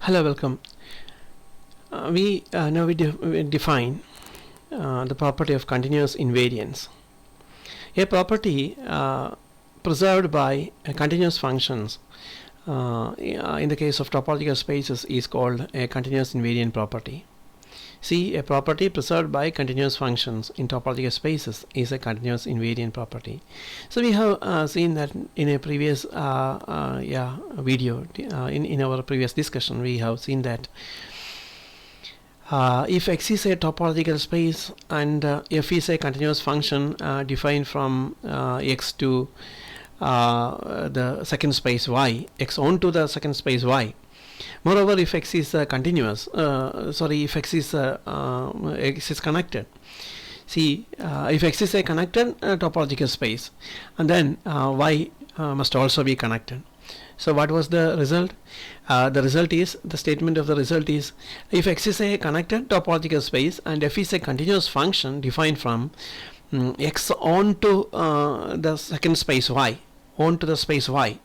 Hello, welcome. We define the property of continuous invariance. A property preserved by continuous functions in the case of topological spaces is called a continuous invariant property. See, a property preserved by continuous functions in topological spaces is a continuous invariant property. So we have seen that in a previous video, in our previous discussion, we have seen that if X is a topological space and F is a continuous function defined from X to the second space Y, X onto the second space Y. Moreover, if X is continuous, if X is connected. See, if X is a connected topological space, and then Y must also be connected. So what was the result? The statement of the result is, if X is a connected topological space and F is a continuous function defined from X onto the second space Y, onto the space Y,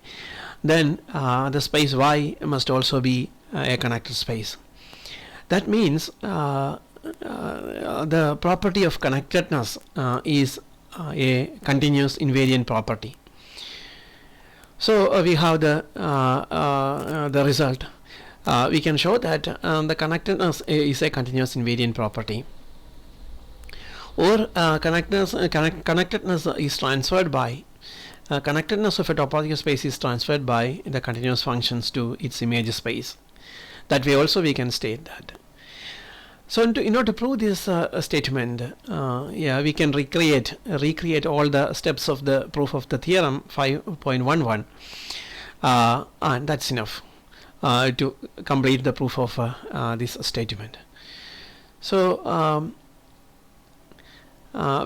then the space Y must also be a connected space. That means the property of connectedness is a continuous invariant property. So we have the result. We can show that the connectedness is a continuous invariant property, or connectedness is transferred by connectedness of a topological space is transferred by the continuous functions to its image space. That way also we can state that. So in order to prove this statement, we can recreate all the steps of the proof of the theorem 5.11, and that's enough to complete the proof of this statement. So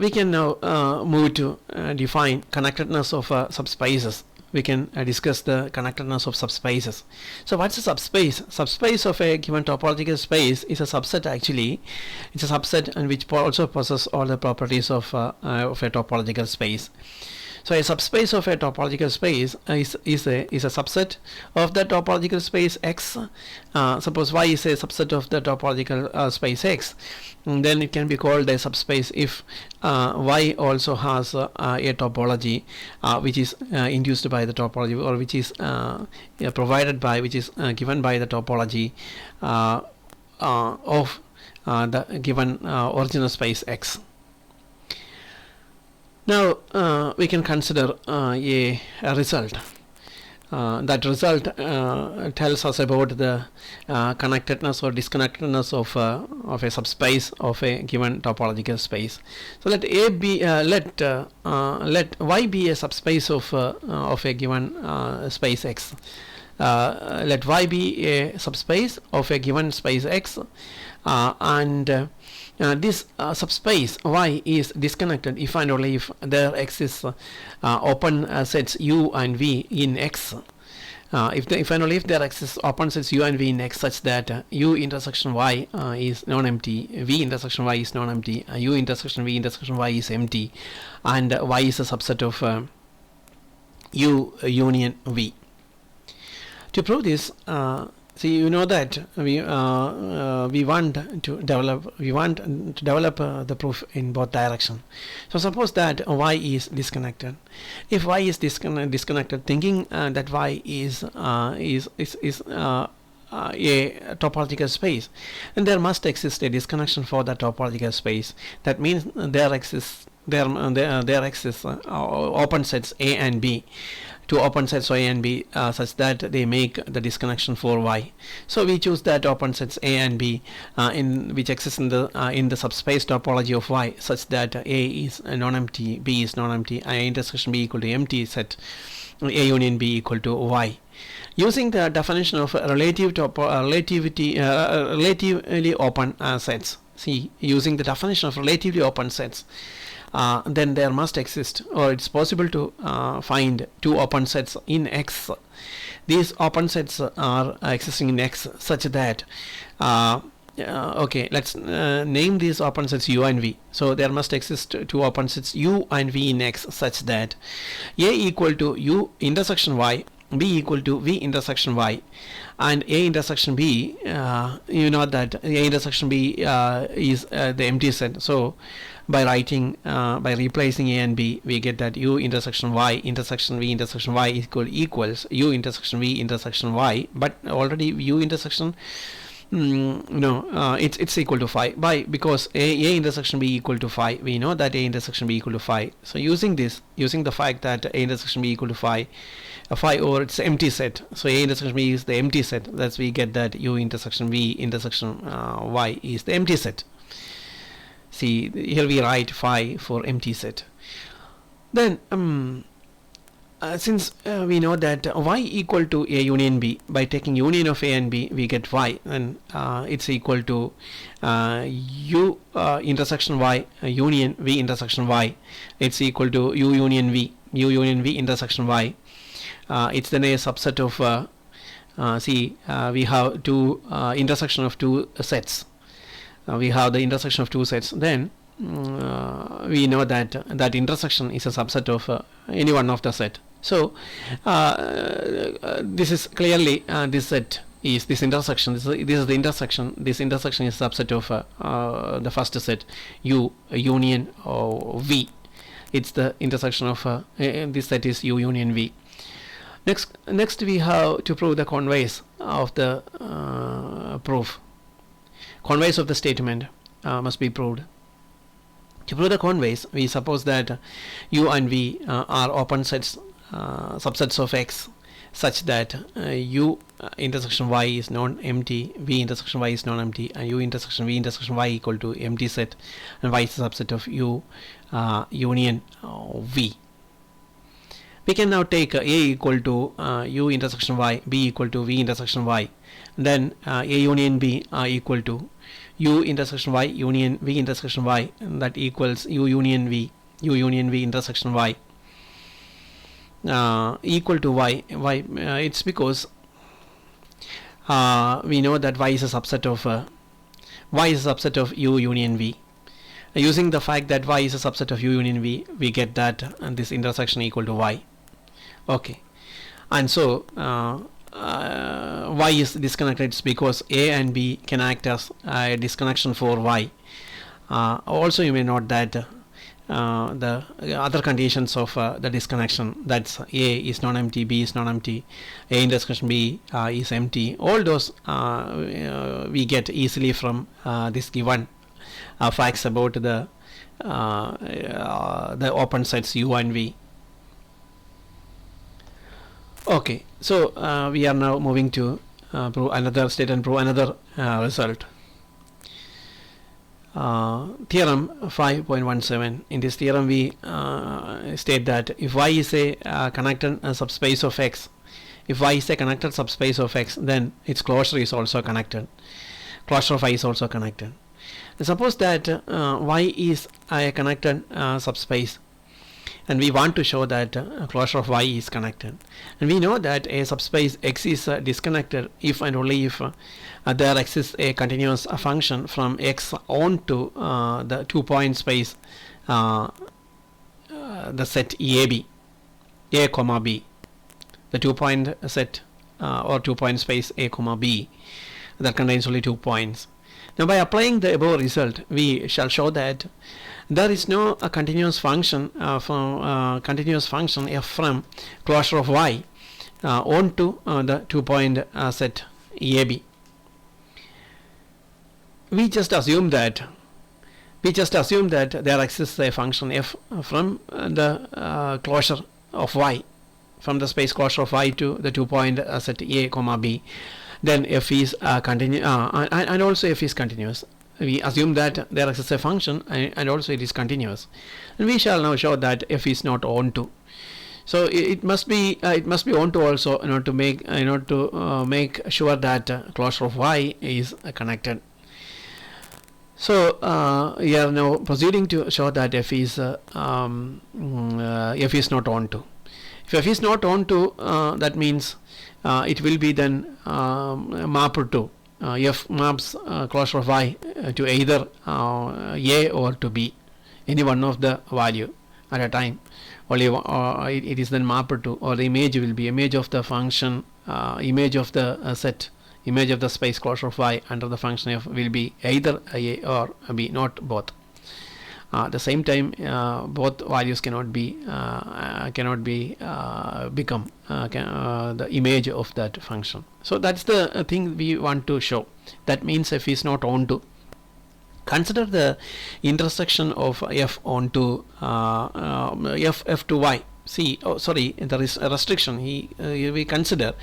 we can now move to define connectedness of subspaces. We can discuss the connectedness of subspaces. So what's a subspace? Subspace of a given topological space is a subset. Actually, it's a subset and which also possesses all the properties of a topological space. So a subspace of a topological space is a subset of the topological space X. Suppose Y is a subset of the topological space X, and then it can be called a subspace if Y also has a topology which is induced by the topology, or which is provided by, which is given by the topology of the given original space X. Now we can consider a result. That result tells us about the connectedness or disconnectedness of a subspace of a given topological space. So let Y be a subspace of a given space X. Let Y be a subspace of a given space X, and this subspace Y is disconnected if and only if there exists open sets U and V in X. If and only if there exists open sets U and V in X such that U intersection Y is non-empty, V intersection Y is non-empty, U intersection V intersection Y is empty, and Y is a subset of U union V. To prove this, see, you know that we want to develop the proof in both directions. So suppose that Y is disconnected. If Y is disconnected, thinking that Y is a topological space, then there must exist a disconnection for the topological space. That means there exists open sets A and B, two open sets A and B such that they make the disconnection for Y. So we choose that open sets A and B which exist in the subspace topology of Y such that A is non-empty, B is non-empty, A intersection B equal to empty set, A union B equal to Y. Using the definition of relatively open sets. See, using the definition of relatively open sets, then there must exist, or it's possible to find two open sets in X. These open sets are existing in X such that let's name these open sets U and V. So there must exist two open sets U and V in X such that A equal to U intersection Y B equal to V intersection Y, and A intersection B, you know that A intersection B is the empty set. So by replacing A and B, we get that U intersection Y intersection V intersection Y equals U intersection V intersection Y, but already U intersection, it's equal to phi, because A intersection B equal to phi, we know that A intersection B equal to phi. So using the fact that A intersection B equal to phi over its empty set, so A intersection B is the empty set, thus we get that U intersection V intersection Y is the empty set. See, here we write phi for empty set. Then since we know that Y equal to A union B, by taking union of A and B we get Y, and it's equal to U intersection Y union V intersection Y, it's equal to U union V intersection Y. It's then a subset of we have two intersection of two sets. We have the intersection of two sets. Then we know that that intersection is a subset of any one of the set. So this is clearly this set is this intersection. This is the intersection. This intersection is a subset of the first set U union V. It's the intersection of this set is U union V. Next we have to prove the conveys of the proof. Conveys of the statement must be proved. To prove the conveys, we suppose that U and V are open sets, subsets of X, such that U intersection Y is non-empty, V intersection Y is non-empty, and U intersection V intersection Y equal to empty set, and Y is a subset of U union V. We can now take A equal to U intersection Y, B equal to V intersection Y. Then A union B equal to U intersection Y union V intersection Y, and that equals U union V intersection Y equal to Y. Why? It's because we know that Y is a subset of U union V. Using the fact that Y is a subset of U union V, we get that this intersection equal to Y. Okay, and so Y is disconnected. It's because A and B can act as a disconnection for Y. Also, you may note that the other conditions of the disconnection, that's A is non-empty, B is non-empty, A intersection B is empty. All those we get easily from this given facts about the open sets U and V. Okay, so we are now moving to prove another state and prove another result. Theorem 5.17. In this theorem we state that if Y is a connected subspace of X, then its closure is also connected. Closure of Y is also connected. Suppose that Y is a connected subspace, and we want to show that closure of Y is connected, and we know that a subspace X is disconnected if and only if there exists a continuous function from X on to the 2-point space, the set EAB, A comma B, the 2-point set or 2-point space A comma B that contains only 2 points. Now by applying the above result, we shall show that there is no continuous function f from closure of Y onto the 2-point set EAB. We just assume that there exists a function f from the closure of Y, from the space closure of Y to the 2-point set A comma B. Then f is continuous, and also f is continuous. We assume that there exists a function and also it is continuous, and we shall now show that f is not onto. So it must be onto also to make sure that closure of Y is connected. So we are now proceeding to show that f is not onto. If f is not onto, that means it will be then mapped to f maps closure of Y to either A or to B, any one of the value at a time, only it is then mapped to, or the image will be image of the function, image of the set, image of the space closure of y under the function f will be either a or b, not both. At the same time, both values cannot be become the image of that function. So that's the thing we want to show. That means f is not onto. Consider the intersection of f onto f to y. See, there is a restriction. We consider.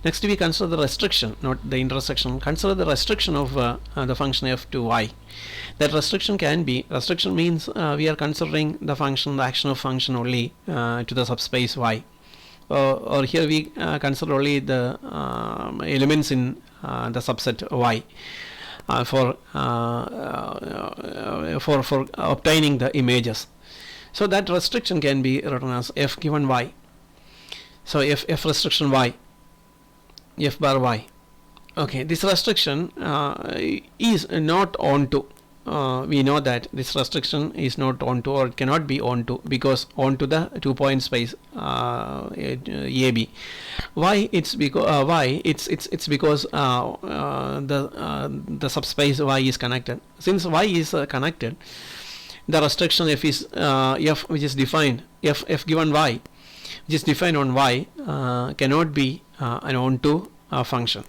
Next, we consider the restriction, not the intersection. Consider the restriction of the function f to y. That restriction can be, restriction means we are considering the function, the action of function only to the subspace y. Or here we consider only the elements in the subset y. For obtaining the images. So that restriction can be written as f given y. So f restriction y, f bar y. Okay, this restriction is not onto. We know that this restriction is not onto, or it cannot be onto, because onto the 2-point space AB. Why? It's because it's because the subspace y is connected. Since y is connected, the restriction f is f which is defined, f given y, which is defined on y, cannot be an onto function.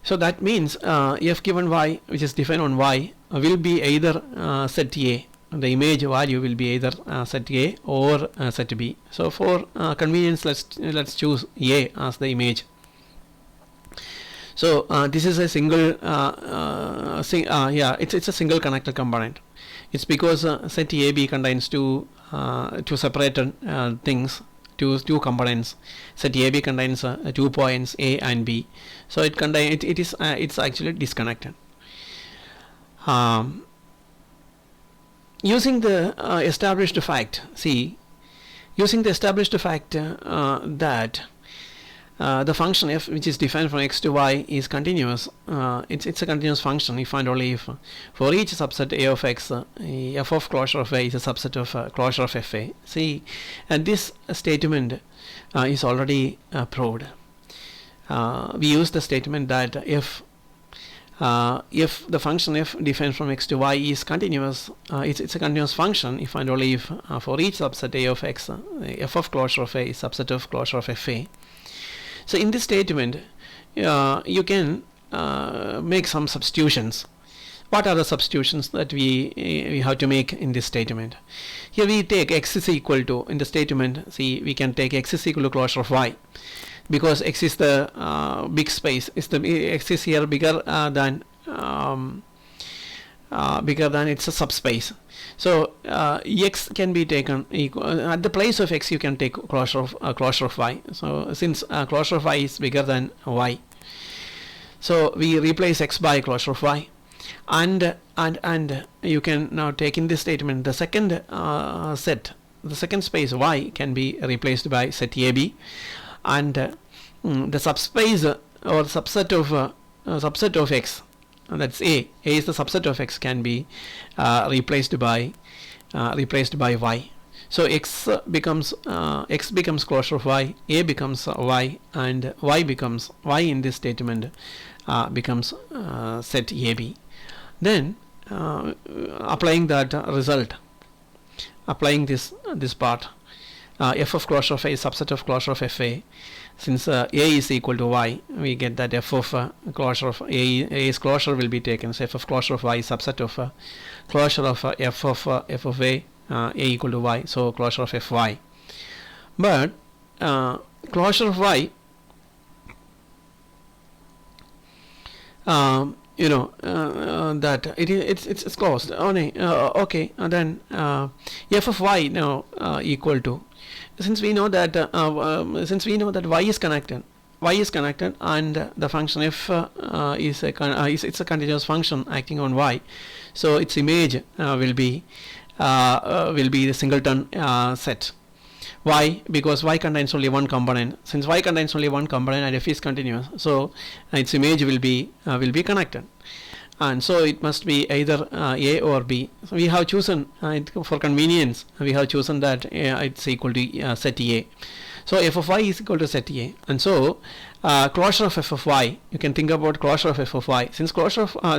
So that means f given y, which is defined on y, will be either set A. The image value will be either set A or set B. So for convenience, let's choose A as the image. So this is a single it's a single connected component. It's because set AB contains two separated things, two components. Set AB contains 2 points A and B, so it's actually disconnected. Using the established fact, that the function f, which is defined from x to y, is continuous. It's a continuous function if and only if for each subset A of x, f of closure of A is a subset of closure of fa. And this statement is already proved. We use the statement that if the function f defined from x to y is continuous, it's a continuous function if and only if for each subset A of x, f of closure of A is subset of closure of fa. So in this statement, you can make some substitutions. What are the substitutions that we have to make in this statement? Here we take x is equal to, in the statement, we can take x is equal to closure of y, because x is the big space. X is here bigger than it's a subspace. So x can be taken equal, at the place of x you can take closure of y. So since closure of y is bigger than y, so we replace x by closure of y, and you can now take in this statement the second the second space y can be replaced by set AB, and the subspace or subset of x, that's A is the subset of x, can be replaced by y. So x becomes closure of y, A becomes y, and y in this statement becomes set AB. Then applying that result, applying this part, f of closure of A is subset of closure of fa. Since A is equal to y, we get that f of closure of A's closure will be taken. So f of closure of y is subset of closure of f of A equal to y. So closure of fy. But closure of y, that it's closed. Okay, and then f of y now equal to, since we know that y is connected, and the function f it's a continuous function acting on y, so its image will be the singleton set. Why? Because y contains only one component. Since y contains only one component and f is continuous, so its image will be connected. and so it must be either A or B. So we have chosen for convenience, we have chosen that it's equal to set A. So f of y is equal to set A, and so closure of f of y, you can think about closure of f of y. Since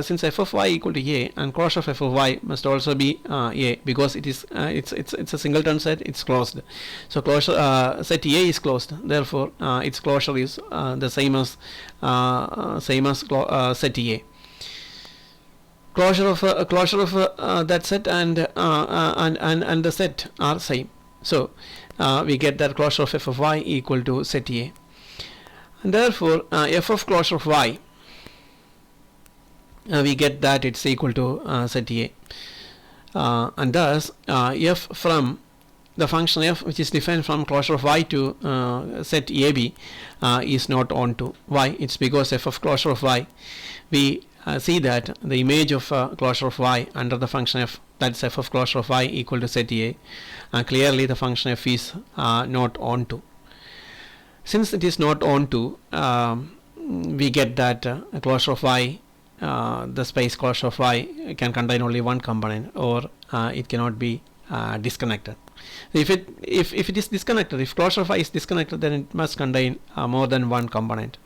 since f of y equal to A, and closure of f of y must also be A, because it is it's a singleton set, it's closed. So closure set A is closed, therefore its closure is the same as set A. Closure of that set and the set are same. So we get that closure of f of y equal to set A, and therefore f of closure of y, we get that it's equal to set A, and thus f from the function f, which is defined from closure of y to set AB, is not onto y. It's because f of closure of y, we see that the image of closure of y under the function f, that's f of closure of y equal to set A, clearly the function f is not onto. Since it is not onto, we get that closure of y, the space closure of y can contain only one component, or it cannot be disconnected. If it is disconnected, if closure of y is disconnected, then it must contain more than one component,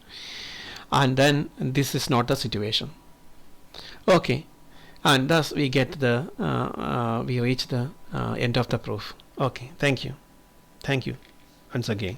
and then this is not the situation. Okay, and thus we get the we reach the end of the proof. Okay, thank you once again.